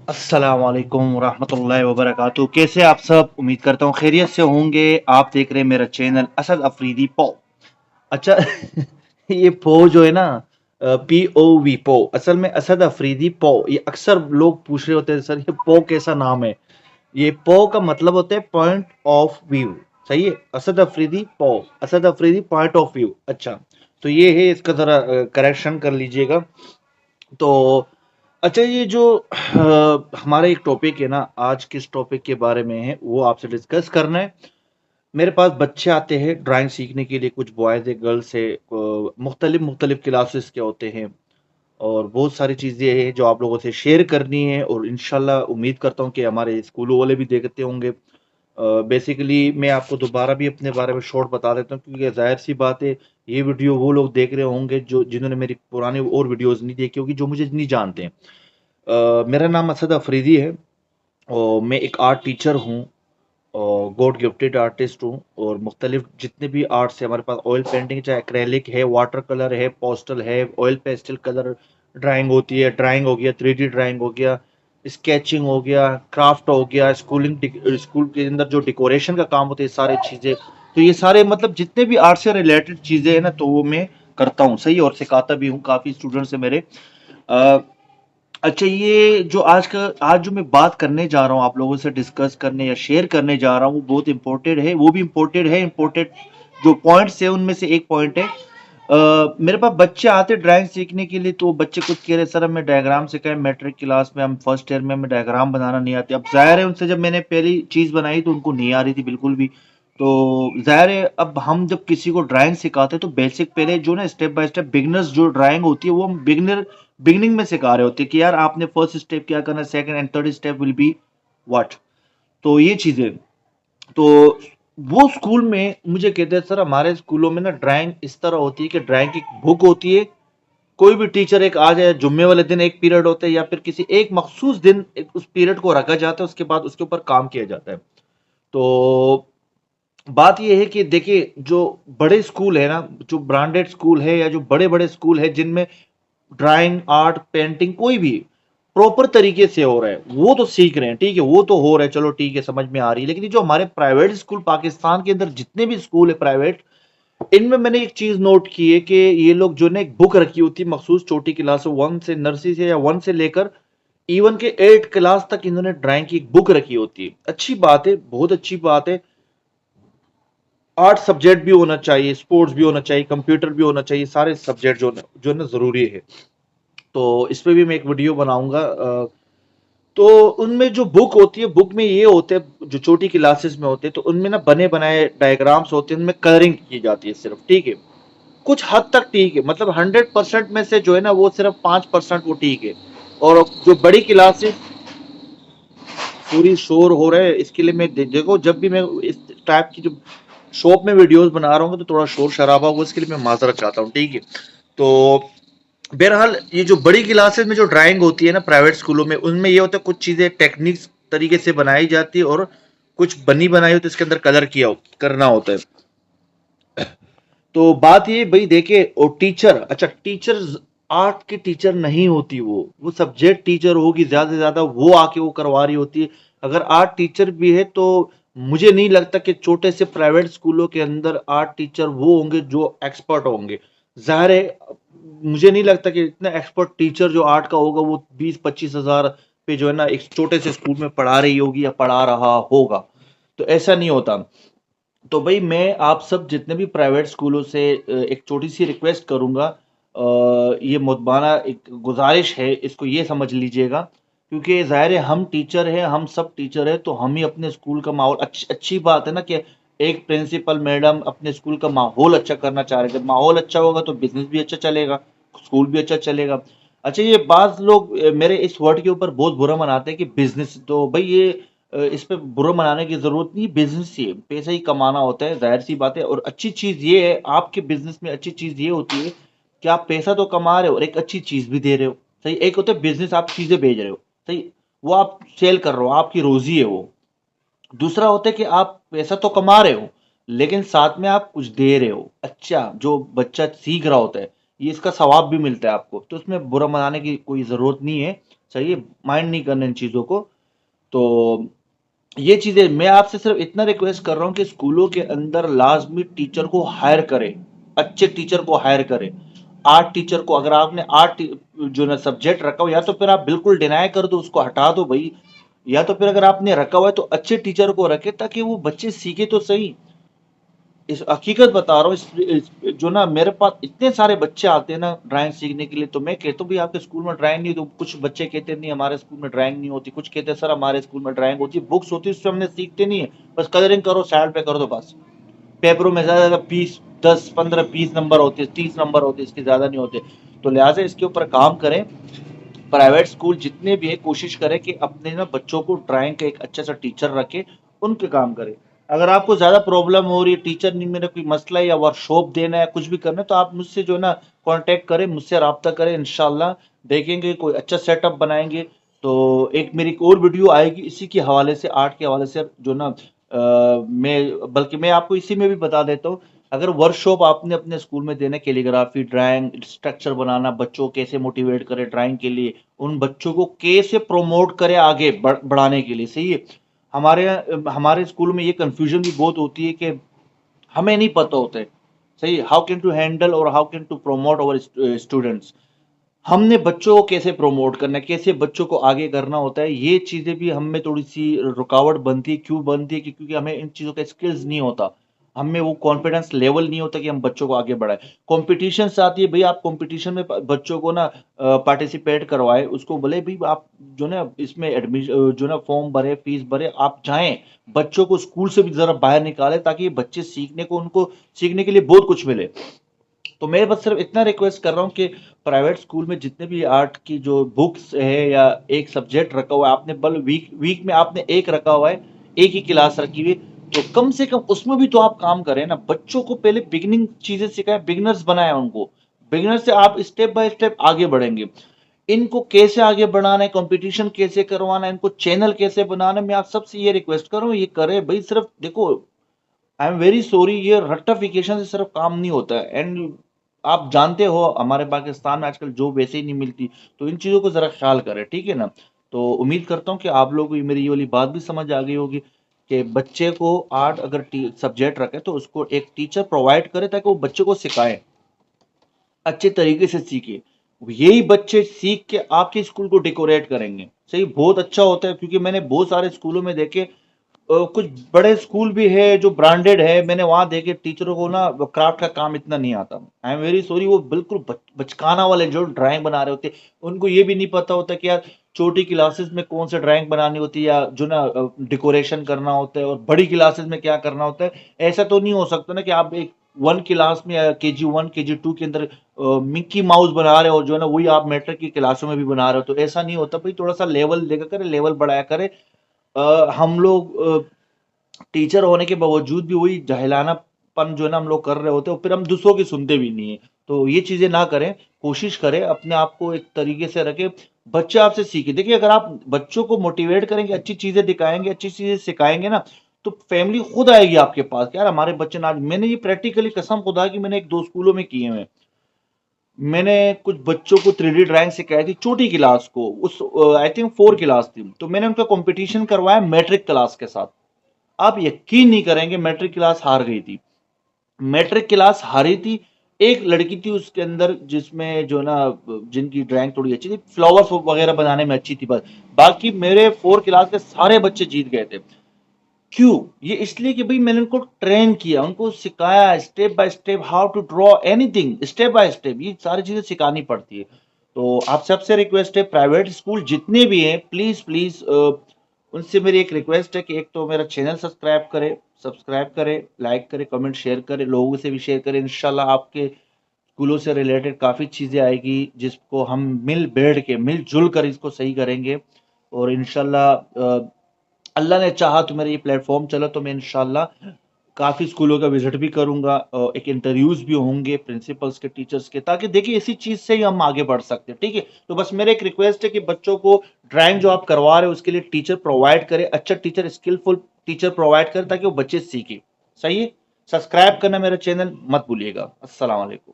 अस्सलामुअलैकुम रहमतुल्लाहि व बरकातुहू। कैसे आप सब? उम्मीद करता हूँ खैरियत से होंगे। आप देख रहे हैं मेरा चैनल असद अफरीदी पो। अच्छा ये पो जो है ना, POV पो, असल में असद अफरीदी पो। ये अक्सर लोग पूछ रहे होते हैं, सर ये पो कैसा नाम है? ये पो का मतलब होता है पॉइंट ऑफ व्यू। सही है, असद अफरीदी पो, Asad Afridi point of view. अच्छा, तो ये है, इसका जरा करेक्शन कर लीजिएगा। तो अच्छा, ये जो हमारा एक टॉपिक है ना, आज किस टॉपिक के बारे में है वो आपसे डिस्कस करना है। मेरे पास बच्चे आते हैं ड्राइंग सीखने के लिए, कुछ बॉयज़ है, गर्ल्स है, मुख्तलिफ मुख्तलिफ क्लासेस के होते हैं। और बहुत सारी चीज़ें हैं जो आप लोगों से शेयर करनी है, और इंशाल्लाह उम्मीद करता हूँ कि हमारे स्कूलों वाले भी देखते होंगे। बेसिकली मैं आपको दोबारा भी अपने बारे में शॉर्ट बता देता हूँ, क्योंकि जाहिर सी बात है, ये वीडियो वो लोग देख रहे होंगे जो जिन्होंने मेरी पुरानी और वीडियोस नहीं देखी होगी, जो मुझे नहीं जानते हैं। मेरा नाम असद अफरीदी है, और मैं एक आर्ट टीचर हूँ, और गॉड गिफ्टेड आर्टिस्ट हूँ। और मुख्तलिफ जितने भी आर्ट्स है हमारे पास, ऑयल पेंटिंग, चाहे एक्रेलिक है, वाटर कलर है, पोस्टल है, ऑयल पेस्टल कलर ड्राइंग होती है, ड्राइंग हो गया, 3D ड्राइंग हो गया, स्केचिंग हो गया, क्राफ्ट हो गया, स्कूल के अंदर जो डेकोरेशन का काम होता है, ये सारी चीज़ें। तो ये सारे मतलब जितने भी आर्ट से रिलेटेड चीज़ें हैं ना, तो वो मैं करता हूँ। सही, और सिखाता भी हूँ, काफ़ी स्टूडेंट्स है मेरे। अ, अच्छा, ये जो आज जो मैं बात करने जा रहा हूँ, आप लोगों से डिस्कस करने या शेयर करने जा रहा हूँ, वो बहुत इंपॉर्टेंट है। वो भी इंपॉर्टेंट है, इंपॉर्टेंट जो पॉइंट्स है उनमें से एक पॉइंट है। मेरे पास बच्चे आते ड्राइंग सीखने के लिए, तो बच्चे कुछ कह रहे, सर हमें डायग्राम सिखाएं। मैट्रिक क्लास में, हम फर्स्ट ईयर में, हमें डायग्राम बनाना नहीं आती। अब जाहिर है, उनसे जब मैंने पहली चीज बनाई तो उनको नहीं आ रही थी बिल्कुल भी। तो जाहिर है, अब हम जब किसी को ड्राइंग सिखाते हैं तो बेसिक पहले जो ना, स्टेप बाय स्टेप बिगनर्स जो ड्राइंग होती है, वो हम बिगनिंग में सिखा रहे होते हैं कि यार आपने फर्स्ट स्टेप क्या करना है, second and third step will be what. तो ये चीजें, तो वो स्कूल में मुझे कहते हैं, सर हमारे स्कूलों में ना ड्राइंग इस तरह होती है कि ड्राइंग की बुक होती है। कोई भी टीचर एक आ जाए, जुम्मे वाले दिन एक पीरियड होता है, या फिर किसी एक मखसूस दिन उस पीरियड को रखा जाता है, उसके बाद उसके ऊपर काम किया जाता है। तो बात ये है कि देखिए, जो बड़े स्कूल है ना, जो ब्रांडेड स्कूल है, या जो बड़े बड़े स्कूल है जिनमें ड्राइंग, आर्ट, पेंटिंग कोई भी प्रॉपर तरीके से हो रहा है, वो तो सीख रहे हैं, ठीक है, वो तो हो रहा है, चलो ठीक है, समझ में आ रही है। लेकिन ये जो हमारे प्राइवेट स्कूल, पाकिस्तान के अंदर जितने भी स्कूल है प्राइवेट, इनमें मैंने एक चीज नोट की है कि ये लोग जो ना, एक बुक रखी होती है मखसूस, छोटी क्लास 1 से, नर्सरी से या 1 से लेकर इवन के 8 क्लास तक, इन्होंने ड्राइंग की एक बुक रखी होती है। अच्छी बात है, बहुत अच्छी बात है। आर्ट सब्जेक्ट भी होना चाहिए, स्पोर्ट्स भी होना चाहिए, कंप्यूटर भी होना चाहिए, सारे सब्जेक्ट जो ना जरूरी है। तो इस पे भी मैं एक वीडियो बनाऊंगा। तो उनमें जो बुक होती है, बुक में ये होते हैं, जो छोटी क्लासेस में होते हैं, तो उनमें ना बने बनाए डायग्राम्स होते हैं, उनमें कलरिंग की जाती है सिर्फ, ठीक है। कुछ हद तक ठीक है, मतलब 100% में से जो है ना, वो सिर्फ 5% वो ठीक है। और जो बड़ी क्लासेस, पूरी शोर हो रहा है, इसके लिए मैं देखो, जब भी मैं इस टाइप की जो शॉप में वीडियोस बना रहा हूँ तो थोड़ा शोर शराबा होगा, इसके लिए मैं माजरत चाहता हूँ, ठीक है। तो बहरहाल, ये जो बड़ी क्लासेस में जो ड्राइंग होती है ना प्राइवेट स्कूलों में, उनमें ये होता है, कुछ चीजें टेक्निक्स तरीके से बनाई जाती है, और कुछ बनी बनाई होती है, इसके अंदर कलर करना होता है। तो बात ये भाई देखिए, और टीचर, अच्छा टीचर, आर्ट की टीचर नहीं होती, वो सब्जेक्ट टीचर होगी ज्यादा से ज्यादा, वो आके वो करवा रही होती है। अगर आर्ट टीचर भी है तो मुझे नहीं लगता कि छोटे से प्राइवेट स्कूलों के अंदर आर्ट टीचर वो होंगे जो एक्सपर्ट होंगे। जाहिर है, मुझे नहीं लगता कि इतना एक्सपर्ट टीचर जो आर्ट का होगा, वो 20-25 हज़ार पे जो है ना, एक छोटे से स्कूल में पढ़ा रही होगी या पढ़ा रहा होगा। तो ऐसा नहीं होता। तो भाई, मैं आप सब जितने भी प्राइवेट स्कूलों से एक छोटी सी रिक्वेस्ट करूंगा। ये मुतबाना एक गुजारिश है, इसको ये समझ लीजिएगा। क्योंकि जाहिर है, हम टीचर हैं, हम सब टीचर हैं, तो हम ही अपने स्कूल का माहौल, अच्छी बात है ना कि एक प्रिंसिपल मैडम अपने स्कूल का माहौल अच्छा करना चाह रहे हैं। जब माहौल अच्छा होगा तो बिजनेस भी अच्छा चलेगा, स्कूल भी अच्छा चलेगा। अच्छा, ये बात लोग मेरे इस वर्ड के ऊपर बहुत बुरा मनाते हैं कि बिजनेस, तो भाई ये इस पे बुरा मनाने की जरूरत नहीं। बिजनेस ही है, पैसा ही कमाना होता है, जाहिर सी बात है। और अच्छी चीज ये है, आपके बिजनेस में अच्छी चीज ये होती है कि आप पैसा तो कमा रहे हो और एक अच्छी चीज भी दे रहे हो। सही, एक होता है बिजनेस, आप चीजें बेच रहे हो, सही, वो आप सेल कर रहे हो, आपकी रोजी है वो। दूसरा होता है कि आप पैसा तो कमा रहे हो, लेकिन साथ में आप कुछ दे रहे हो, अच्छा, जो बच्चा सीख रहा होता है, ये इसका सवाब भी मिलता है आपको, तो उसमें बुरा मनाने की कोई जरूरत नहीं है। सही है, माइंड नहीं करना इन चीज़ों को। तो ये चीज़ें मैं आपसे सिर्फ इतना रिक्वेस्ट कर रहा हूँ कि स्कूलों के अंदर लाजमी टीचर को हायर करें, अच्छे टीचर को हायर करें। आर्ट टीचर को, अगर आपने जो ना सब्जेक्ट रखा हो, या तो फिर आप बिल्कुल डिनाई कर दो, उसको हटा दो भाई, या तो फिर अगर आपने रखा हुआ है तो अच्छे टीचर को रखे ताकि वो बच्चे सीखे तो सही। इस हकीकत बता रहा हूँ, जो ना मेरे पास इतने सारे बच्चे आते हैं ना ड्राइंग सीखने के लिए, तो मैं कहता हूँ भाई आपके स्कूल में ड्राइंग नहीं, तो कुछ बच्चे कहते हैं नहीं हमारे स्कूल में ड्राइंग नहीं होती, कुछ कहते हैं सर हमारे स्कूल में ड्राइंग होती है, बुक्स होती है उससे हमने सीखते नहीं है, बस कलरिंग करो साइड पे कर दो बस। पेपरों में ज्यादा ज्यादा 20 10 15 20 नंबर होते हैं, 30 नंबर होते हैं, इसके ज्यादा नहीं होते। तो लिहाजा इसके ऊपर काम करें। प्राइवेट स्कूल जितने भी है कोशिश करें कि अपने ना बच्चों को ड्राइंग का एक अच्छा सा टीचर रखे, उनके काम करें। अगर आपको ज्यादा प्रॉब्लम हो रही है, टीचर नहीं, मेरा कोई मसला है या वर्कशॉप देना है, कुछ भी करना है, तो आप मुझसे जो है ना कांटेक्ट करें, मुझसे रब्ता करें, इंशाल्लाह देखेंगे कोई अच्छा सेटअप बनाएंगे। तो एक मेरी एक और वीडियो आएगी इसी के हवाले से, आर्ट के हवाले से, जो ना मैं आपको इसी में भी बता देता हूँ। अगर वर्कशॉप आपने अपने स्कूल में देना, कैलीग्राफी, ड्राइंग, स्ट्रक्चर बनाना, बच्चों को कैसे मोटिवेट करें ड्राइंग के लिए, उन बच्चों को कैसे प्रोमोट करें आगे बढ़ाने के लिए, सही है। हमारे हमारे स्कूल में ये कंफ्यूजन भी बहुत होती है कि हमें नहीं पता होता है, सही, हाउ कैन टू हैंडल और how can to promote our students. हमने बच्चों को कैसे प्रमोट करना है, कैसे बच्चों को आगे करना होता है, ये चीज़ें भी हम में थोड़ी सी रुकावट बनती है। क्यों बनती है? क्योंकि हमें इन चीज़ों का स्किल्स नहीं होता, हमें वो कॉन्फिडेंस लेवल नहीं होता कि हम बच्चों को आगे बढ़ाएं। कंपटीशन से आती है भाई, आप कंपटीशन में बच्चों को ना पार्टिसिपेट करवाए, उसको बोले भाई आप जो ना इसमें एडमिशन जो ना फॉर्म भरे, फीस भरे, आप जाएं, बच्चों को स्कूल से भी जरा बाहर निकाले ताकि ये बच्चे सीखने को, उनको सीखने के लिए बहुत कुछ मिले। तो मैं बस सिर्फ इतना रिक्वेस्ट कर रहा हूँ कि प्राइवेट स्कूल में जितने भी आर्ट की जो बुक्स है या एक सब्जेक्ट रखा हुआ है आपने, बल वीक वीक में आपने एक रखा हुआ है, एक ही क्लास रखी हुई है, तो कम से कम उसमें भी तो आप काम करें ना, बच्चों को पहले बिगिनिंग चीजें सिखाएं, बिगिनर्स बनाए उनको। बिगिनर से आप स्टेप बाय स्टेप आगे बढ़ेंगे। इनको कैसे आगे बढ़ाना है, कंपटीशन कैसे करवाना है, इनको चैनल कैसे बनाना है, मैं आप सबसे ये रिक्वेस्ट कर रहा हूँ, ये करे भाई। सिर्फ देखो, आई एम वेरी सॉरी, ये रट्टाफिकेशन से सिर्फ काम नहीं होता है। एंड आप जानते हो हमारे पाकिस्तान में आजकल जॉब वैसे ही नहीं मिलती, तो इन चीज़ों को ज़रा ख्याल करें, ठीक है ना। तो उम्मीद करता हूँ कि आप लोगों को मेरी ये वाली बात भी समझ आ गई होगी कि बच्चे को आर्ट अगर सब्जेक्ट रखे तो उसको एक टीचर प्रोवाइड करे ताकि वो बच्चे को सिखाए, अच्छे तरीके से सीखे। यही बच्चे सीख के आपके स्कूल को डेकोरेट करेंगे, सही, बहुत अच्छा होता है। क्योंकि मैंने बहुत सारे स्कूलों में देखे, कुछ बड़े स्कूल भी है जो ब्रांडेड है, मैंने वहां देखे टीचरों को ना क्राफ्ट का काम इतना नहीं आता। आई एम वेरी सॉरी, वो बिल्कुल बचकाना वाले जो ड्राइंग बना रहे होते, उनको ये भी नहीं पता होता कि यार छोटी क्लासेस में कौन सी ड्राइंग बनानी होती है, या जो ना डेकोरेशन करना होता है, और बड़ी क्लासेस में क्या करना होता है। ऐसा तो नहीं हो सकता ना कि आप एक वन क्लास में या KG 1 KG 2 के अंदर मिक्की माउस बना रहे हो, जो है ना वही आप मैट्रिक की क्लासों में भी बना रहे हो, तो ऐसा नहीं होता भाई। थोड़ा सा लेवल देखा करे, लेवल बढ़ाया करे। हम लोग टीचर होने के बावजूद भी वही जहलानापन जो है ना हम लोग कर रहे होते हैं, और फिर हम दूसरों की सुनते भी नहीं है। तो ये चीजें ना करें, कोशिश करें अपने आप को एक तरीके से रखें, बच्चे आपसे सीखे। देखिए, अगर आप बच्चों को मोटिवेट करेंगे, अच्छी चीजें दिखाएंगे, अच्छी चीजें सिखाएंगे ना, तो फैमिली खुद आएगी आपके पास, यार हमारे बच्चे ना। मैंने ये प्रैक्टिकली कसम खुदा की मैंने एक दो स्कूलों में किए हैं। मैंने कुछ बच्चों को 3D ड्राइंग सिखाई थी, छोटी क्लास को, उस आई थिंक 4 क्लास थी, तो मैंने उनका कंपटीशन करवाया मैट्रिक क्लास के साथ। आप यकीन नहीं करेंगे, मैट्रिक क्लास हार गई थी, मैट्रिक क्लास हारी थी। एक लड़की थी उसके अंदर जिसमें जो ना जिनकी ड्राइंग थोड़ी अच्छी थी, फ्लावर्स वगैरह बनाने में अच्छी थी, बस बाकी मेरे 4 क्लास के सारे बच्चे जीत गए थे। क्यों? ये इसलिए कि भाई मैंने उनको ट्रेन किया, उनको सिखाया step by step, how to draw anything step by step, ये सारी चीजें सिखानी पड़ती है। तो आप सबसे रिक्वेस्ट है, प्राइवेट स्कूल जितने भी हैं, प्लीज प्लीज उनसे मेरी एक रिक्वेस्ट है कि एक तो मेरा चैनल सब्सक्राइब करें, लाइक करें, कमेंट शेयर करें, लोगों से भी शेयर करें। इंशाल्लाह आपके स्कूलों से रिलेटेड काफ़ी चीज़ें आएगी जिसको हम मिल बैठ के, मिलजुल कर इसको सही करेंगे। और इंशाल्लाह अल्लाह ने चाहा तो मेरा ये प्लेटफॉर्म चला तो मैं इंशाल्लाह काफ़ी स्कूलों का विजिट भी करूंगा, और एक इंटरव्यूज भी होंगे प्रिंसिपल्स के, टीचर्स के, ताकि देखिए इसी चीज़ से ही हम आगे बढ़ सकते हैं, ठीक है। तो बस मेरा एक रिक्वेस्ट है कि बच्चों को ड्राइंग जो आप करवा रहे हो उसके लिए टीचर प्रोवाइड करें, अच्छा टीचर, स्किलफुल टीचर प्रोवाइड करें ताकि वो बच्चे सीखें, सही है। सब्सक्राइब करना मेरा चैनल मत भूलिएगा। अस्सलाम वालेकुम।